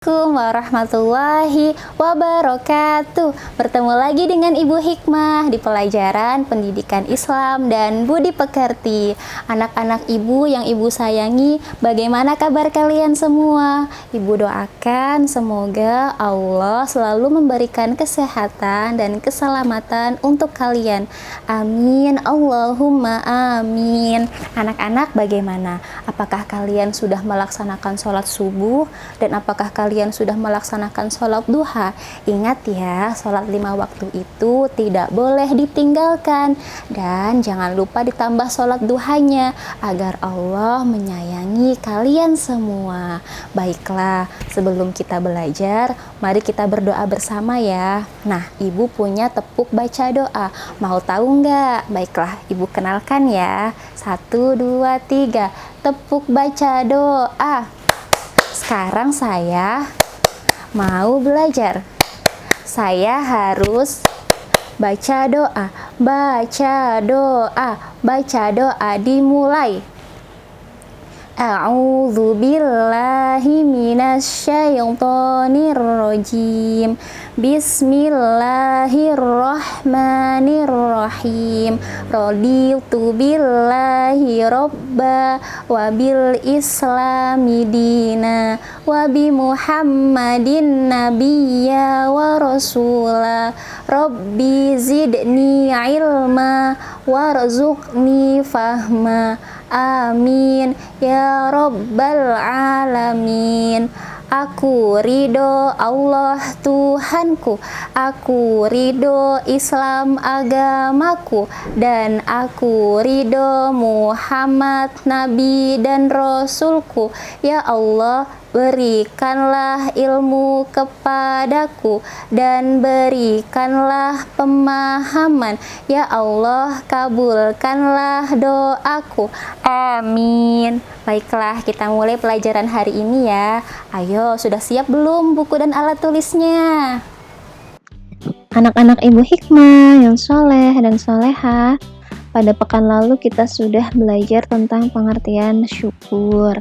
Assalamualaikum warahmatullahi wabarakatuh. Bertemu lagi dengan Ibu Hikmah di pelajaran Pendidikan Islam dan Budi Pekerti. Anak-anak Ibu yang Ibu sayangi, bagaimana kabar kalian semua? Ibu doakan semoga Allah selalu memberikan kesehatan dan keselamatan untuk kalian. Amin, Allahumma amin. Anak-anak bagaimana? Apakah kalian sudah melaksanakan sholat subuh? Dan apakah kalian sudah melaksanakan sholat duha? Ingat ya, sholat 5 waktu itu tidak boleh ditinggalkan. Dan jangan lupa ditambah sholat duhanya agar Allah menyayangi kalian semua. Baiklah, sebelum kita belajar, mari kita berdoa bersama ya. Nah, Ibu punya tepuk baca doa. Mau tahu nggak? Baiklah, Ibu kenalkan ya. 1, 2, 3. Tepuk baca doa. Sekarang saya mau belajar. Saya harus baca doa. Baca doa. Baca doa dimulai. A'udzu billahi minasyaitonir rajim. Bismillahirrahmanirrahim. Raditu billahi robba wa bil islami dina wa bi Muhammadin nabiyya wa rasula. Rabbi zidni ilma warzuqni fahma. Amin ya rabbal alamin. Aku ridho Allah Tuhanku, aku ridho Islam agamaku, dan aku ridho Muhammad Nabi dan Rasulku. Ya Allah, berikanlah ilmu kepadaku dan berikanlah pemahaman. Ya Allah, kabulkanlah doaku. Amin. Baiklah, kita mulai pelajaran hari ini ya. Ayo, sudah siap belum buku dan alat tulisnya? Anak-anak Ibu Hikmah yang soleh dan soleha, pada pekan lalu kita sudah belajar tentang pengertian syukur.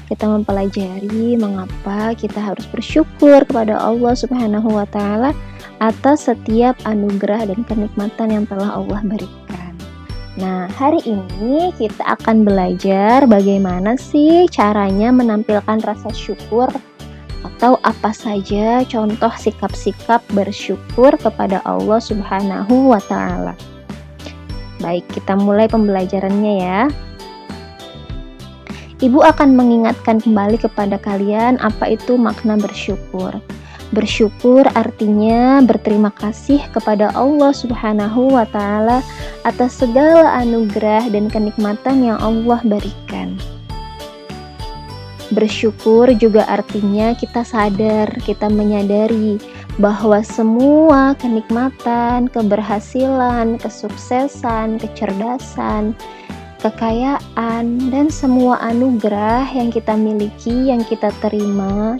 Kita mempelajari mengapa kita harus bersyukur kepada Allah Subhanahu wa Ta'ala atas setiap anugerah dan kenikmatan yang telah Allah berikan. Nah, hari ini kita akan belajar bagaimana sih caranya menampilkan rasa syukur, atau apa saja contoh sikap-sikap bersyukur kepada Allah Subhanahu wa Ta'ala. Baik, kita mulai pembelajarannya ya. Ibu akan mengingatkan kembali kepada kalian apa itu makna bersyukur. Bersyukur artinya berterima kasih kepada Allah Subhanahu wa Ta'ala atas segala anugerah dan kenikmatan yang Allah berikan. Bersyukur juga artinya kita sadar, kita menyadari bahwa semua kenikmatan, keberhasilan, kesuksesan, kecerdasan, kekayaan, dan semua anugerah yang kita miliki, yang kita terima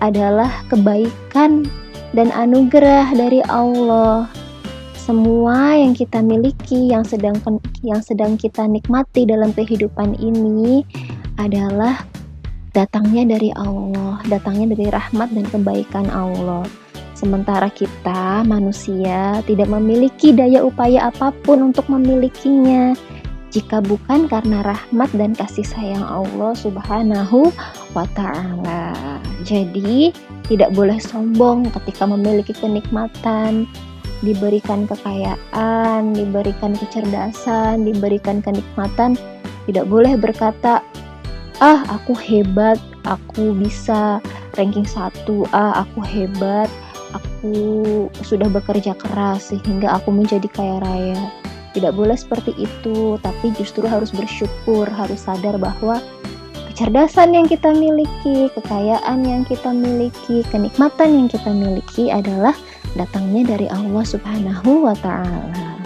adalah kebaikan dan anugerah dari Allah. Semua yang kita miliki, yang sedang kita nikmati dalam kehidupan ini adalah datangnya dari Allah, datangnya dari rahmat dan kebaikan Allah. Sementara kita, manusia, tidak memiliki daya upaya apapun untuk memilikinya, jika bukan karena rahmat dan kasih sayang Allah Subhanahu wa Ta'ala. Jadi, tidak boleh sombong ketika memiliki kenikmatan, diberikan kekayaan, diberikan kecerdasan, diberikan kenikmatan. Tidak boleh berkata, aku hebat, aku bisa ranking 1, aku hebat, aku sudah bekerja keras sehingga aku menjadi kaya raya. Tidak boleh seperti itu, tapi justru harus bersyukur, harus sadar bahwa kecerdasan yang kita miliki, kekayaan yang kita miliki, kenikmatan yang kita miliki adalah datangnya dari Allah Subhanahu wa Ta'ala.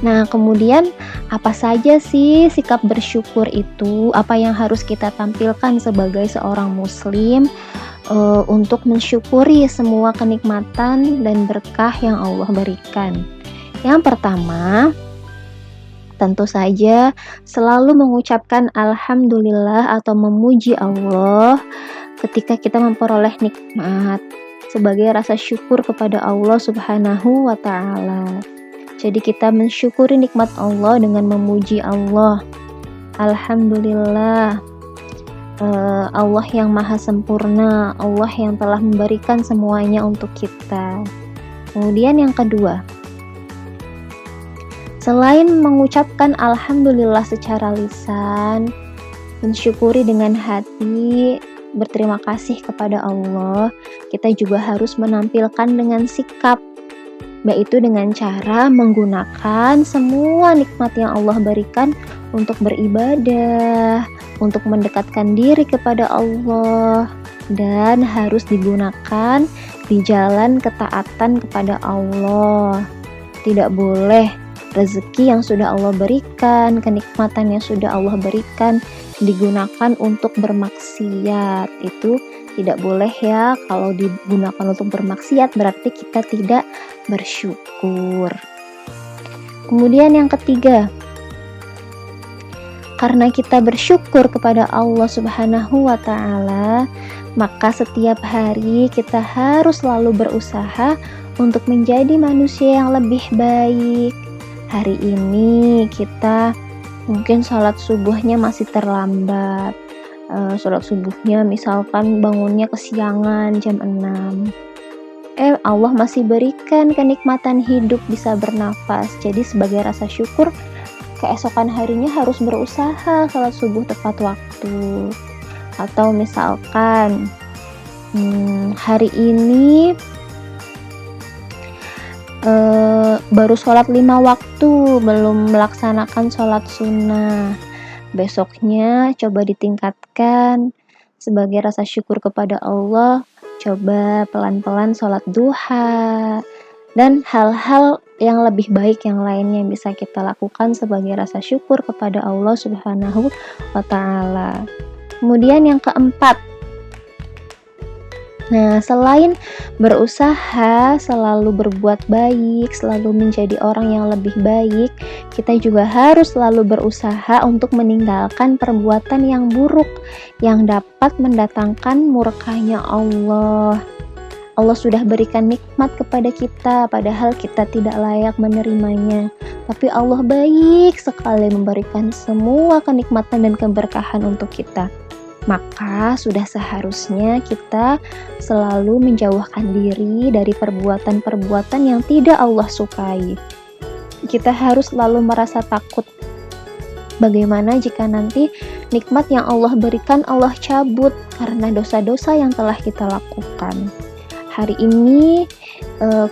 Nah, kemudian apa saja sih sikap bersyukur itu? Apa yang harus kita tampilkan sebagai seorang muslim untuk mensyukuri semua kenikmatan dan berkah yang Allah berikan? Yang pertama, tentu saja selalu mengucapkan alhamdulillah atau memuji Allah ketika kita memperoleh nikmat sebagai rasa syukur kepada Allah Subhanahu wa Ta'ala. Jadi kita mensyukuri nikmat Allah dengan memuji Allah. Alhamdulillah, Allah yang maha sempurna, Allah yang telah memberikan semuanya untuk kita. Kemudian yang kedua, selain mengucapkan alhamdulillah secara lisan, mensyukuri dengan hati, berterima kasih kepada Allah, kita juga harus menampilkan dengan sikap, yaitu dengan cara menggunakan semua nikmat yang Allah berikan untuk beribadah, untuk mendekatkan diri kepada Allah, dan harus digunakan di jalan ketaatan kepada Allah. Tidak boleh rezeki yang sudah Allah berikan, kenikmatan yang sudah Allah berikan digunakan untuk bermaksiat. Itu tidak boleh ya. Kalau digunakan untuk bermaksiat berarti kita tidak bersyukur. Kemudian yang ketiga, karena kita bersyukur kepada Allah Subhanahu wa Ta'ala, maka setiap hari kita harus selalu berusaha untuk menjadi manusia yang lebih baik. Hari ini kita mungkin sholat subuhnya masih terlambat. Sholat subuhnya misalkan bangunnya kesiangan jam 6. Allah masih berikan kenikmatan hidup, bisa bernafas. Jadi sebagai rasa syukur, keesokan harinya harus berusaha sholat subuh tepat waktu. Atau misalkan hari ini baru sholat 5 waktu, belum melaksanakan sholat sunnah. Besoknya coba ditingkatkan sebagai rasa syukur kepada Allah. Coba pelan-pelan sholat duha dan hal-hal yang lebih baik yang lainnya yang bisa kita lakukan sebagai rasa syukur kepada Allah Subhanahu wa Ta'ala. Kemudian yang keempat, selain berusaha selalu berbuat baik, selalu menjadi orang yang lebih baik, kita juga harus selalu berusaha untuk meninggalkan perbuatan yang buruk yang dapat mendatangkan murkanya Allah. Allah sudah berikan nikmat kepada kita, padahal kita tidak layak menerimanya. Tapi Allah baik sekali memberikan semua kenikmatan dan keberkahan untuk kita. Maka sudah seharusnya kita selalu menjauhkan diri dari perbuatan-perbuatan yang tidak Allah sukai. Kita harus selalu merasa takut. Bagaimana jika nanti nikmat yang Allah berikan Allah cabut karena dosa-dosa yang telah kita lakukan. Hari ini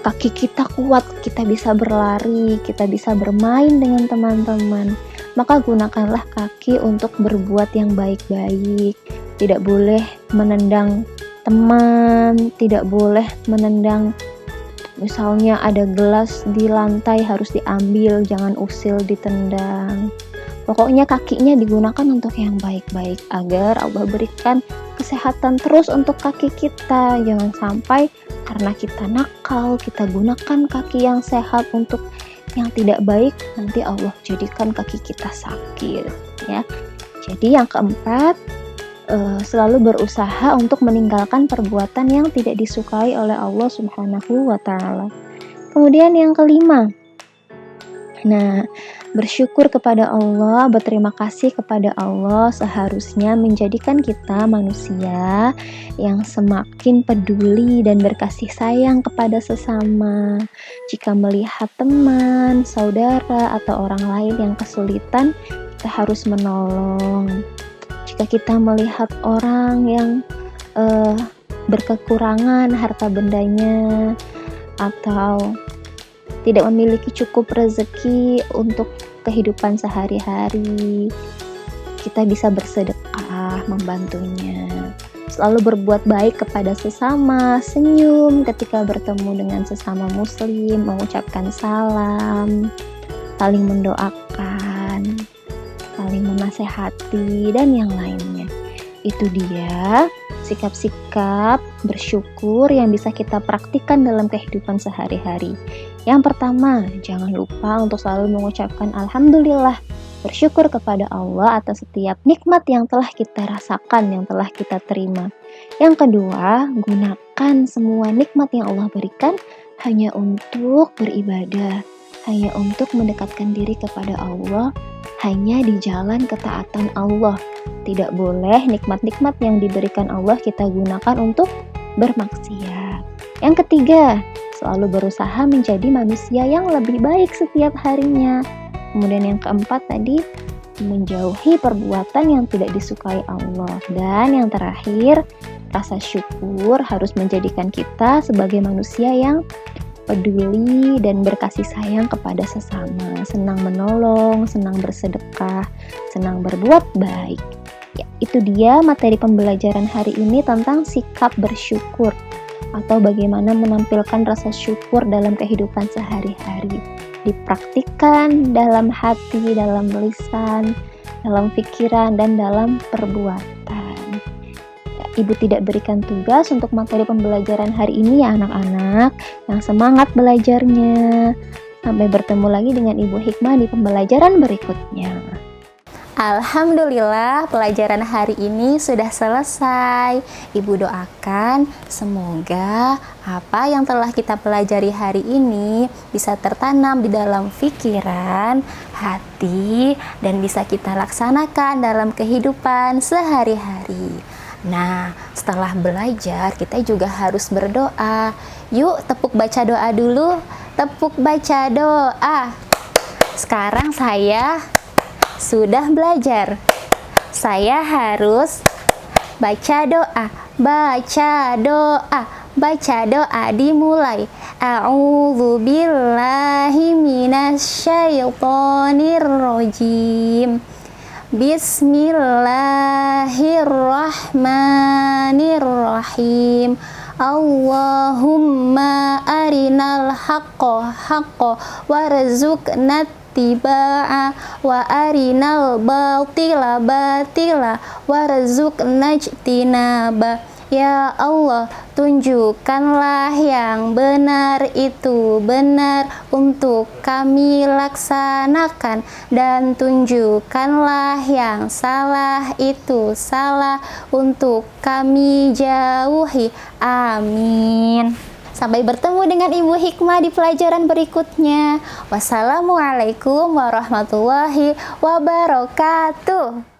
kaki kita kuat, kita bisa berlari, kita bisa bermain dengan teman-teman. Maka gunakanlah kaki untuk berbuat yang baik-baik. Tidak boleh menendang teman, tidak boleh menendang, misalnya ada gelas di lantai harus diambil, jangan usil ditendang. Pokoknya kakinya digunakan untuk yang baik-baik agar Allah berikan kesehatan terus untuk kaki kita. Jangan sampai karena kita nakal, kita gunakan kaki yang sehat untuk yang tidak baik, nanti Allah jadikan kaki kita sakit ya. Jadi yang keempat, selalu berusaha untuk meninggalkan perbuatan yang tidak disukai oleh Allah Subhanahu wa Ta'ala. Kemudian yang kelima, bersyukur kepada Allah, berterima kasih kepada Allah seharusnya menjadikan kita manusia yang semakin peduli dan berkasih sayang kepada sesama. Jika melihat teman, saudara, atau orang lain yang kesulitan, kita harus menolong. Jika kita melihat orang yang berkekurangan harta bendanya atau tidak memiliki cukup rezeki untuk kehidupan sehari-hari, kita bisa bersedekah membantunya. Selalu berbuat baik kepada sesama, senyum ketika bertemu dengan sesama muslim, mengucapkan salam, saling mendoakan, saling menasehati, dan yang lainnya. Itu dia sikap-sikap bersyukur yang bisa kita praktikkan dalam kehidupan sehari-hari. Yang pertama, jangan lupa untuk selalu mengucapkan alhamdulillah, bersyukur kepada Allah atas setiap nikmat yang telah kita rasakan, yang telah kita terima. Yang kedua, gunakan semua nikmat yang Allah berikan hanya untuk beribadah, hanya untuk mendekatkan diri kepada Allah, hanya di jalan ketaatan Allah. Tidak boleh nikmat-nikmat yang diberikan Allah kita gunakan untuk bermaksiat. Yang ketiga, selalu berusaha menjadi manusia yang lebih baik setiap harinya. Kemudian yang keempat tadi, menjauhi perbuatan yang tidak disukai Allah. Dan yang terakhir, rasa syukur harus menjadikan kita sebagai manusia yang peduli dan berkasih sayang kepada sesama, senang menolong, senang bersedekah, senang berbuat baik. Ya, itu dia materi pembelajaran hari ini tentang sikap bersyukur atau bagaimana menampilkan rasa syukur dalam kehidupan sehari-hari. Dipraktikkan dalam hati, dalam lisan, dalam pikiran, dan dalam perbuatan. Ibu tidak berikan tugas untuk materi pembelajaran hari ini ya anak-anak, yang semangat belajarnya. Sampai bertemu lagi dengan Ibu Hikmah di pembelajaran berikutnya. Alhamdulillah, pelajaran hari ini sudah selesai. Ibu doakan semoga apa yang telah kita pelajari hari ini bisa tertanam di dalam pikiran, hati, dan bisa kita laksanakan dalam kehidupan sehari-hari. Nah, setelah belajar kita juga harus berdoa. Yuk, tepuk baca doa dulu. Tepuk baca doa. Sekarang saya sudah belajar. Saya harus baca doa. Baca doa. Baca doa dimulai. A'udzu billahi minasyaitonir rajim. Bismillahirrahmanirrahim. Allahumma arinal haqqo haqqo warzuqna ittiba'a wa arinal batila batila warzuqna ijtinaba. Ya Allah, tunjukkanlah yang benar itu benar untuk kami laksanakan, dan tunjukkanlah yang salah itu salah untuk kami jauhi. Amin. Sampai bertemu dengan Ibu Hikmah di pelajaran berikutnya. Wassalamualaikum warahmatullahi wabarakatuh.